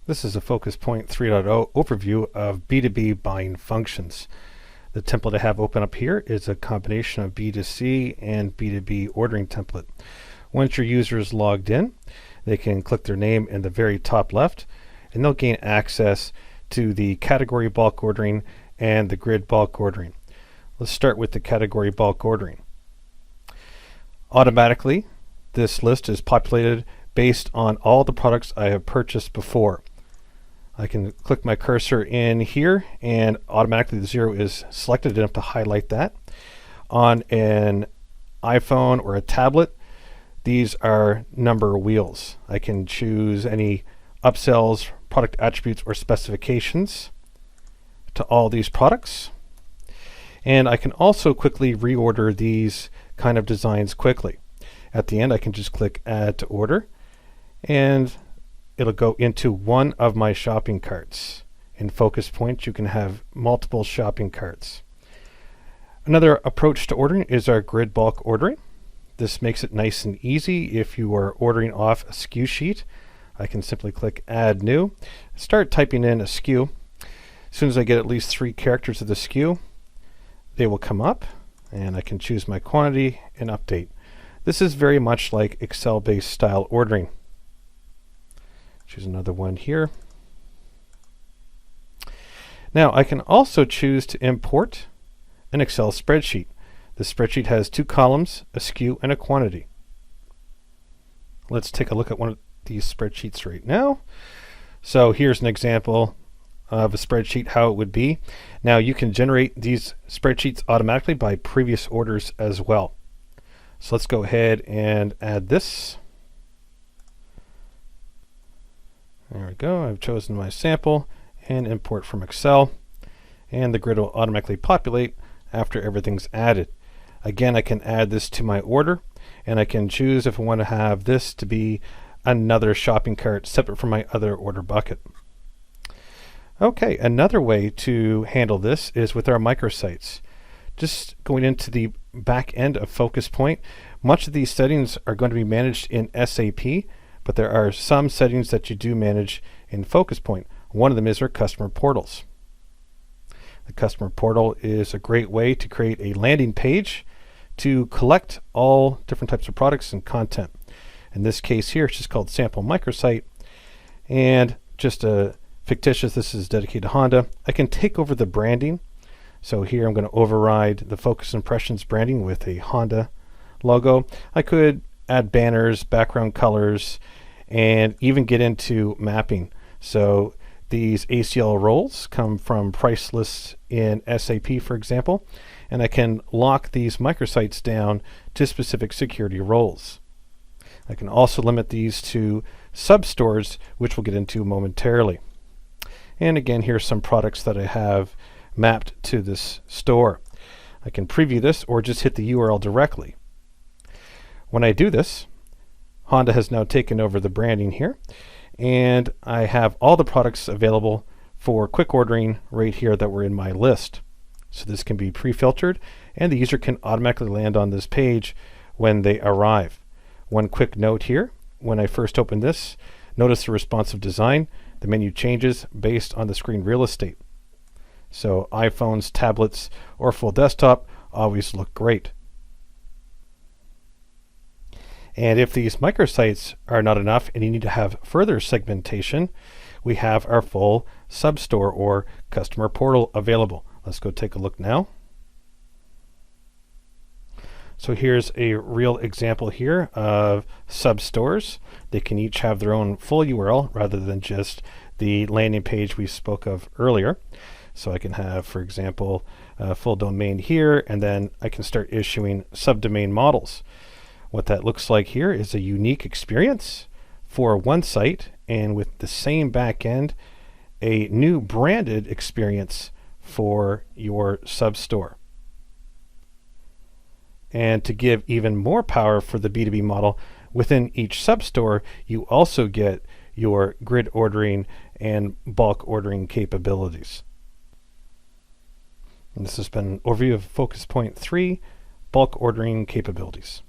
This is a FocusPoint 3.0 overview of B2B buying functions. The template I have open up here is a combination of B2C and B2B ordering template. Once your user is logged in, they can click their name in the very top left, and they'll gain access to the category bulk ordering and the grid bulk ordering. Let's start with the category bulk ordering. Automatically, this list is populated based on all the products I have purchased before. I can click my cursor in here and automatically the 0 is selected enough to highlight that. On an iPhone or a tablet, these are number wheels. I can choose any upsells, product attributes, or specifications to all these products. And I can also quickly reorder these kind of designs quickly. At the end, I can just click Add to Order, and it'll go into one of my shopping carts. In FocusPoint, you can have multiple shopping carts. Another approach to ordering is our grid bulk ordering. This makes it nice and easy. If you are ordering off a SKU sheet, I can simply click Add New, start typing in a SKU. As soon as I get at least 3 characters of the SKU, they will come up, and I can choose my quantity and update. This is very much like Excel-based style ordering. Choose another one here. Now I can also choose to import an Excel spreadsheet. The spreadsheet has 2 columns, a SKU and a quantity. Let's take a look at one of these spreadsheets right now. So here's an example of a spreadsheet, how it would be. Now you can generate these spreadsheets automatically by previous orders as well. So let's go ahead and add this. There we go. I've chosen my sample and import from Excel, and the grid will automatically populate after everything's added. Again, I can add this to my order, and I can choose if I want to have this to be another shopping cart separate from my other order bucket. Okay, another way to handle this is with our microsites. Just going into the back end of FocusPoint, much of these settings are going to be managed in SAP, but there are some settings that you do manage in FocusPoint. One of them is our customer portals. The customer portal is a great way to create a landing page to collect all different types of products and content. In this case here, it's just called sample microsite, and just a fictitious, this is dedicated to Honda. I can take over the branding. So here I'm going to override the Focus Impressions branding with a Honda logo. I could add banners, background colors, and even get into mapping. So these ACL roles come from price lists in SAP, for example, and I can lock these microsites down to specific security roles. I can also limit these to substores, which we'll get into momentarily. And again, here's some products that I have mapped to this store. I can preview this or just hit the URL directly. When I do this, Honda has now taken over the branding here, and I have all the products available for quick ordering right here that were in my list. So this can be pre-filtered, and the user can automatically land on this page when they arrive. One quick note here, when I first open this, notice the responsive design. The menu changes based on the screen real estate. So iPhones, tablets, or full desktop always look great. And if these microsites are not enough and you need to have further segmentation, we have our full Substore or customer portal available. Let's go take a look now. So here's a real example here of Substores. They can each have their own full URL rather than just the landing page we spoke of earlier. So I can have, for example, a full domain here, and then I can start issuing subdomain models. What that looks like here is a unique experience for one site, and with the same backend, a new branded experience for your substore. And to give even more power for the B2B model, within each substore, you also get your grid ordering and bulk ordering capabilities. And this has been an overview of FocusPoint 3 bulk ordering capabilities.